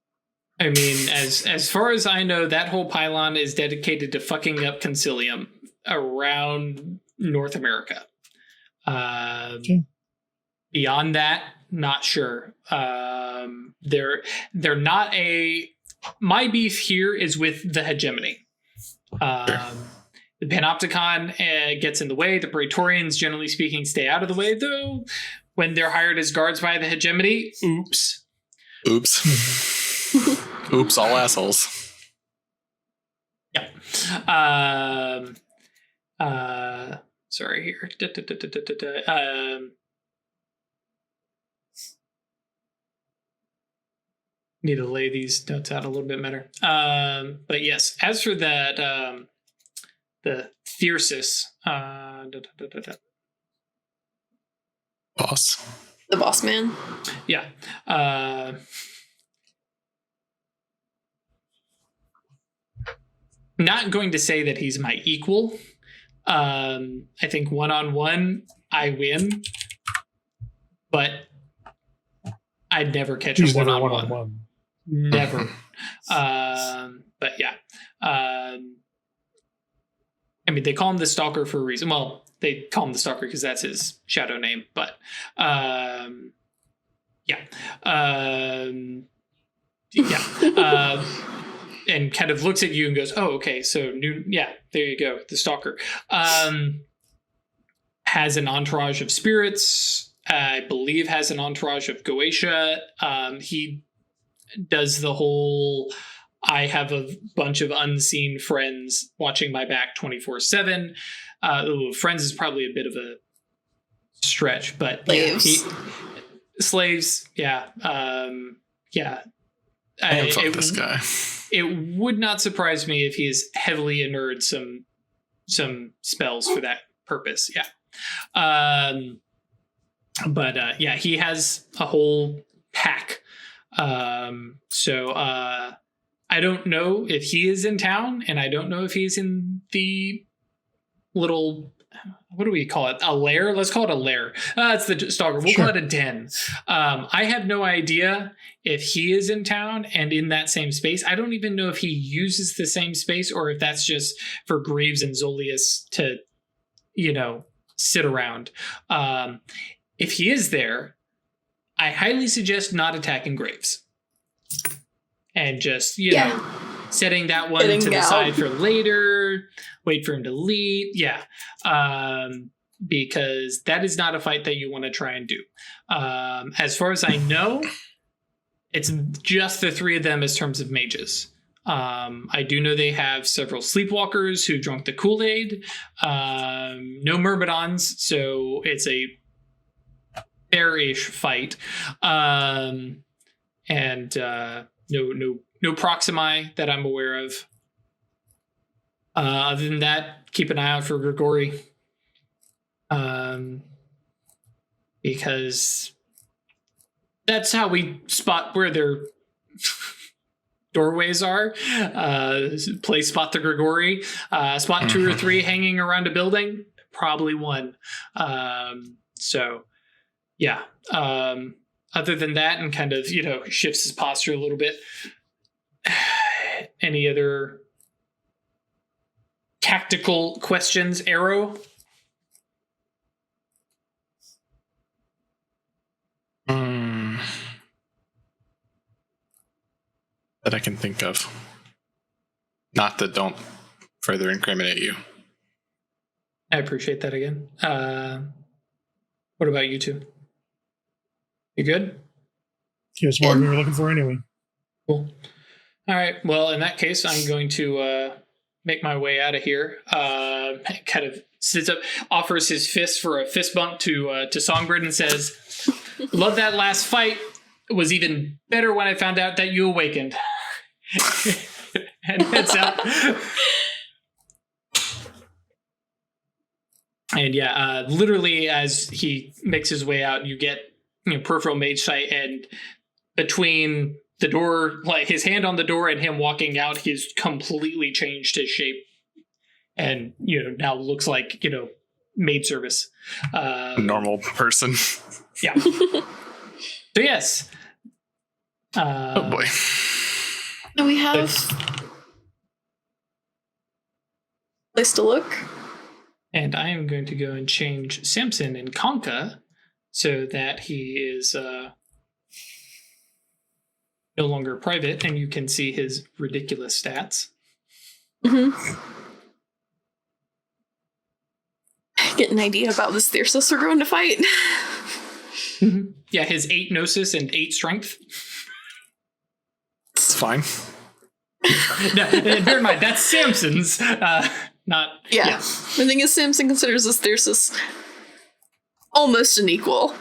I mean, as far as I know, that whole pylon is dedicated to fucking up Concilium around North America. Beyond that, not sure. They're not a. My beef here is with the hegemony. The Panopticon gets in the way. The Praetorians, generally speaking, stay out of the way, though. When they're hired as guards by the hegemony, oops. Oops, all assholes. Yeah. Sorry here. Need to lay these notes out a little bit better. But yes, as for that, the Thyrsus, Boss. The boss man? Yeah. Not going to say that he's my equal. I think one-on-one, I win. but I'd never catch He's him never one-on-one. one-on-one. Never. But yeah. I mean, they call him the Stalker for a reason. Well, they call him the Stalker because that's his shadow name. But yeah. And kind of looks at you and goes, "Oh, okay. So there you go. The Stalker has an entourage of spirits. I believe has an entourage of Goche. He does the whole, I have a bunch of unseen friends watching my back 24/7. Friends is probably a bit of a stretch, but slaves. Slaves. Yeah. Fuck this guy. It would not surprise me if he's heavily inured some spells for that purpose. Yeah. But he has a whole pack. So I don't know if he is in town, and I don't know if he's in the little, what do we call it? A lair? Let's call it a lair. It's the Stalker. We'll call it a den. I have no idea if he is in town and in that same space. I don't even know if he uses the same space or if that's just for Graves and Zolius to, sit around. If he is there, I highly suggest not attacking Graves. And just, setting that one to the side for later, wait for him to leave. Yeah. Because that is not a fight that you want to try and do. As far as I know, it's just the three of them as terms of mages. I do know they have several sleepwalkers who drunk the Kool-Aid. No Myrmidons, so it's a fair-ish fight. And no Proximi that I'm aware of. Other than that, keep an eye out for Grigori. Because that's how we spot where their doorways are. Play Spot the Grigori. Spot 2 or 3 hanging around a building. Probably one. So, yeah. Other than that, and kind of, shifts his posture a little bit. Any other tactical questions, Arrow? That I can think of. Not that don't further incriminate you. I appreciate that again. What about you two? You good? Here's what we were looking for anyway. Cool. All right. Well, in that case, I'm going to make my way out of here. Kind of sits up, offers his fist for a fist bump to Songbird and says, "Love that last fight. It was even better when I found out that you awakened." And heads out. And literally as he makes his way out, you get peripheral mage sight, and between the door, like his hand on the door and him walking out, he's completely changed his shape, and now looks like maid service, normal person. Yeah. So yes. Oh boy. We have place to look. And I am going to go and change Samson in Conca so that he is no longer private, and you can see his ridiculous stats. Mm-hmm. Get an idea about this Thyrsus we're going to fight. Mm-hmm. Yeah, his 8 Gnosis and 8 Strength. It's fine. No, bear in mind, that's Samson's, not... Yeah. The thing is, Samson considers this Thyrsus almost an equal.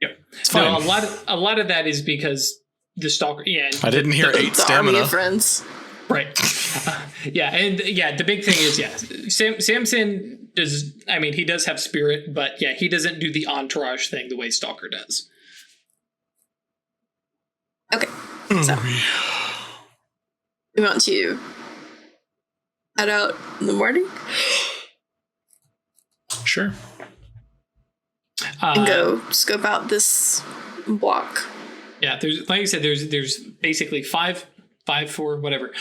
Yep. No, a lot of that is because the Stalker... Yeah, I didn't hear 8 stamina. Friends. Right. The big thing is, Samson does... I mean, he does have spirit, but he doesn't do the entourage thing the way Stalker does. Okay. So, we want to head out in the morning? Sure. And go scope out this block. Yeah, there's, like I said, there's basically five, four, whatever,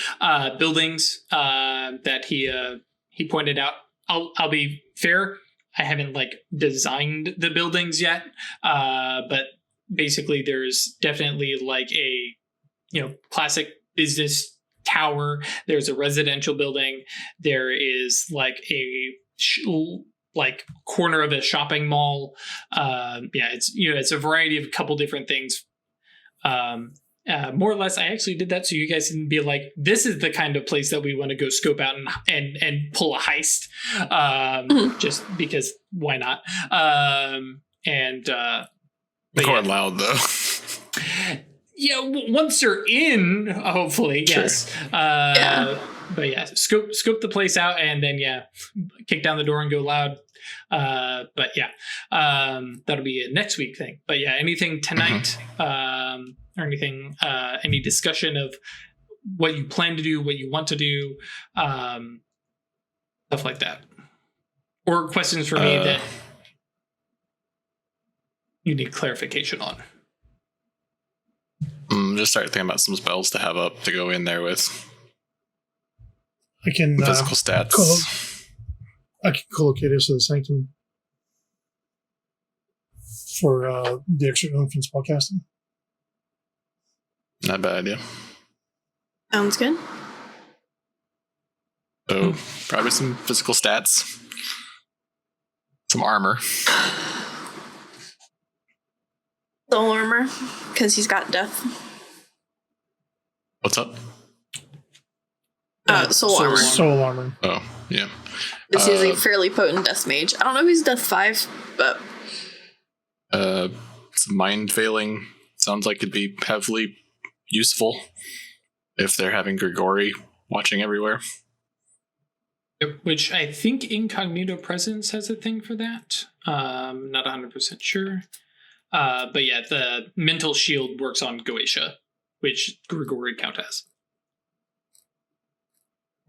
buildings that he pointed out. I'll be fair. I haven't like designed the buildings yet, but basically there's definitely like a, classic business tower. There's a residential building. There is like a corner of a shopping mall. It's a variety of a couple different things. More or less, I actually did that so you guys can be like, this is the kind of place that we want to go scope out and pull a heist. Just because why not? Going loud though. Yeah, once they're in, hopefully, Sure. yes. But yeah, scope the place out and then kick down the door and go loud. But yeah, that'll be a next week thing. But yeah, anything tonight, or anything, any discussion of what you plan to do, what you want to do, stuff like that, or questions for me that you need clarification on. Just start thinking about some spells to have up to go in there with. I can Physical stats. I can collocate us to the sanctum for the extra oomph and spellcasting. Not a bad idea. Sounds good. So probably some physical stats. Some armor. Soul armor, because he's got death. What's up? Soul armor. Soul armor. Oh, yeah. It's usually fairly potent death mage. I don't know if he's death 5, but It's mind failing. Sounds like it'd be heavily useful if they're having Grigori watching everywhere. Yep, which I think Incognito Presence has a thing for that. Not 100% sure. But yeah, the mental shield works on Goche, which Grigori count as.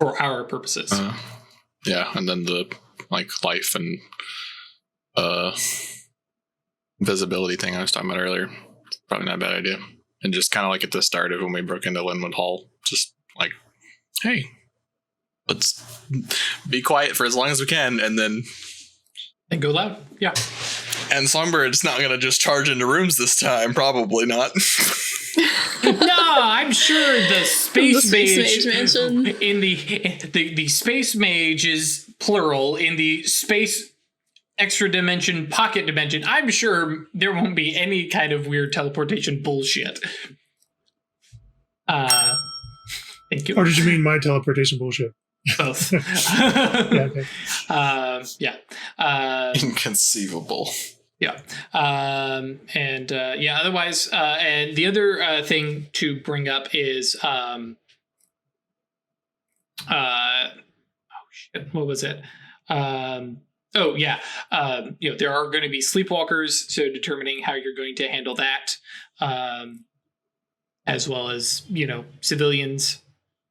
For our purposes. Yeah, and then the life and visibility thing I was talking about earlier. Probably not a bad idea. And just kind of like at the start of when we broke into Linwood Hall, just like, hey, let's be quiet for as long as we can, and then go loud. Yeah. And Slumber's not going to just charge into rooms this time. Probably not. No, I'm sure the space mage mansion. in the space mage is plural in the space extra dimension pocket dimension. I'm sure there won't be any kind of weird teleportation bullshit. Thank you. Or did you mean my teleportation bullshit? Both. Yeah, okay. Inconceivable. Yeah. Otherwise, and the other thing to bring up is, what was it? There are going to be sleepwalkers, so determining how you're going to handle that, as well as, civilians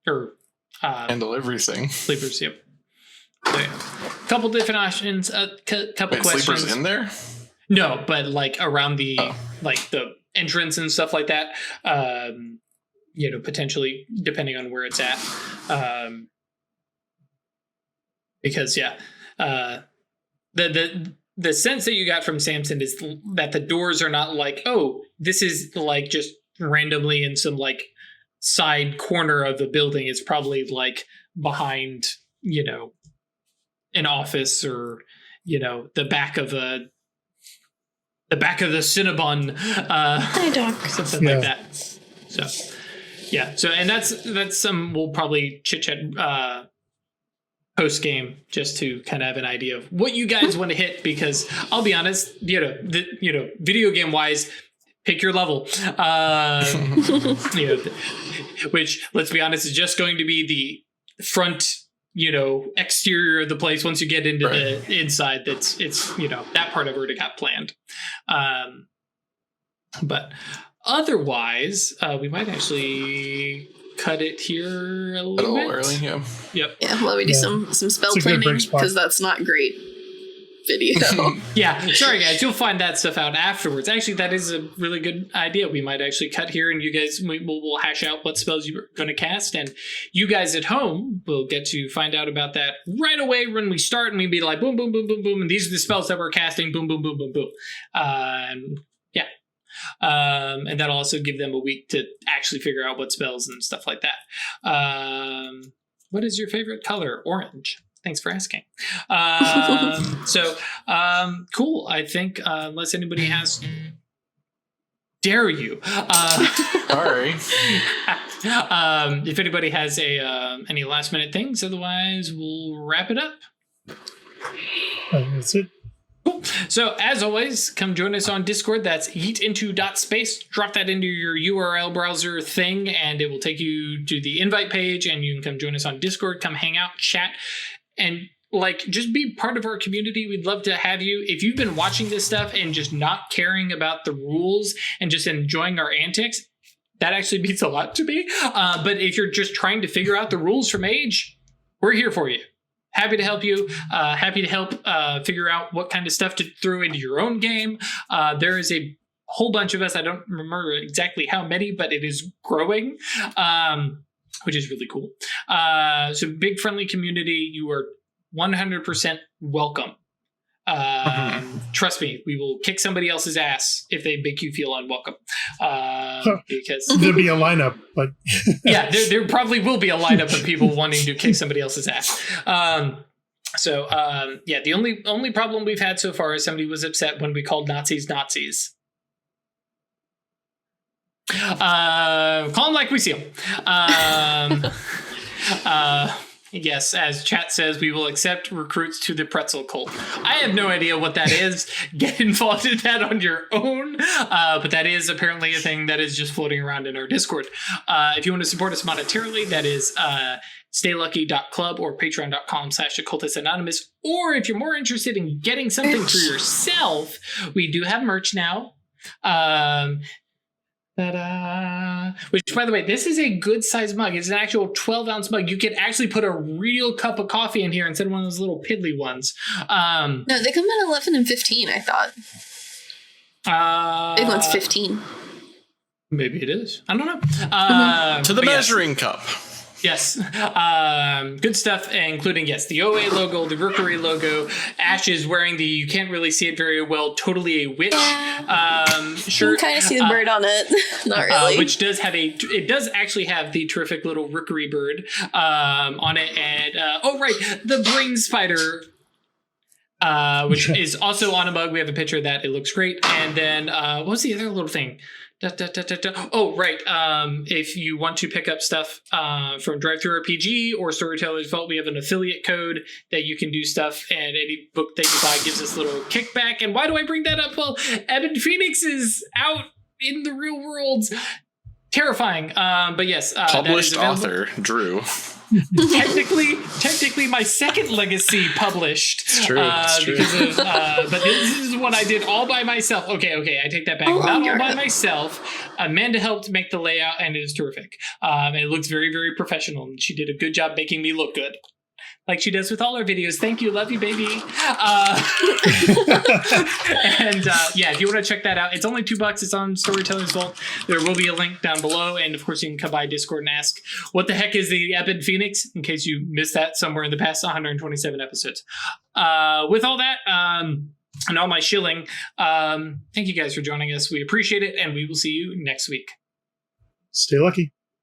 or handle everything. Sleepers, yep. So, yeah. Couple different options, couple questions. Sleepers in there? No, but around the the entrance and stuff like that. Potentially depending on where it's at. Because the sense that you got from Samson is that the doors are not this is just randomly in some side corner of the building. It's probably behind an office or the back of the Cinnabon, Hi, Doc. something like that. So yeah, and that's some we'll probably chit chat post game just to kind of have an idea of what you guys want to hit, because I'll be honest, video game wise, pick your level, which let's be honest is just going to be the front exterior of the place. Once you get into the inside, it's that part I've already got planned. But otherwise, we might actually cut it here a little bit early. Yeah. Yep. Yeah, let me do some spell planning, because that's not great. video. Yeah, sorry guys, you'll find that stuff out afterwards. Actually, that is a really good idea. We might actually cut here, and you guys we'll hash out what spells you're going to cast, and you guys at home will get to find out about that right away when we start, and we'll be like, boom, boom, boom, boom, boom, and these are the spells that we're casting, boom, boom, boom, boom, boom. Yeah. And that'll also give them a week to actually figure out what spells and stuff like that. What is your favorite color? Orange. Thanks for asking. Cool. I think unless anybody has... Dare you. Sorry. If anybody has any last minute things, otherwise we'll wrap it up. That's it. Cool. So as always, come join us on Discord. That's yeetinto.space. Drop that into your URL browser thing, and it will take you to the invite page, and you can come join us on Discord. Come hang out, chat, and just be part of our community. We'd love to have you. If you've been watching this stuff and just not caring about the rules and just enjoying our antics, that actually means a lot to me. But if you're just trying to figure out the rules from Age, we're here for you. Happy to help you. Happy to help figure out what kind of stuff to throw into your own game. There is a whole bunch of us. I don't remember exactly how many, but it is growing, which is really cool. So big friendly community. You are 100% welcome. Trust me, we will kick somebody else's ass if they make you feel unwelcome. Because there'll be a lineup, but yeah, there probably will be a lineup of people wanting to kick somebody else's ass. Yeah, the only problem we've had so far is somebody was upset when we called Nazis Nazis. Call them like we see them. Yes, as chat says, we will accept recruits to the pretzel cult. I have no idea what that is. Get involved in that on your own. But that is apparently a thing that is just floating around in our Discord. If you want to support us monetarily, that is staylucky.club or patreon.com/occultistsanonymous. Or if you're more interested in getting something for yourself, we do have merch now. Which, by the way, this is a good size mug. It's an actual 12-ounce mug. You could actually put a real cup of coffee in here instead of one of those little piddly ones. No, they come in 11 and 15, I thought. Big one's 15. Maybe it is. I don't know. To the measuring cup. Yes. Good stuff, including, yes, the OA logo, the Rookery logo. Ash is wearing the, you can't really see it very well, totally a witch shirt. You can kind of see the bird on it. Not really. Which does have it does actually have the terrific little Rookery bird on it. And, the brain spider, which is also on a mug. We have a picture of that. It looks great. And then, what was the other little thing? Oh, right. If you want to pick up stuff from Drive-Thru RPG or Storyteller's Vault, we have an affiliate code that you can do stuff, and any book that you buy gives us a little kickback. And why do I bring that up? Well, Ebon Phoenix is out in the real world. Terrifying. But yes. Published author, Drew. Technically, my second legacy published. It's true. Because of, but this is what I did all by myself. Okay, I take that back. Not all by myself. Amanda helped make the layout, and it is terrific. And it looks very, very professional, and she did a good job making me look good. Like she does with all our videos. Thank you. Love you, baby. If you want to check that out, it's only $2. It's on Storyteller's Vault. There will be a link down below. And of course, you can come by Discord and ask, what the heck is the Ebon Phoenix? In case you missed that somewhere in the past 127 episodes. With all that, and all my shilling, thank you guys for joining us. We appreciate it. And we will see you next week. Stay lucky.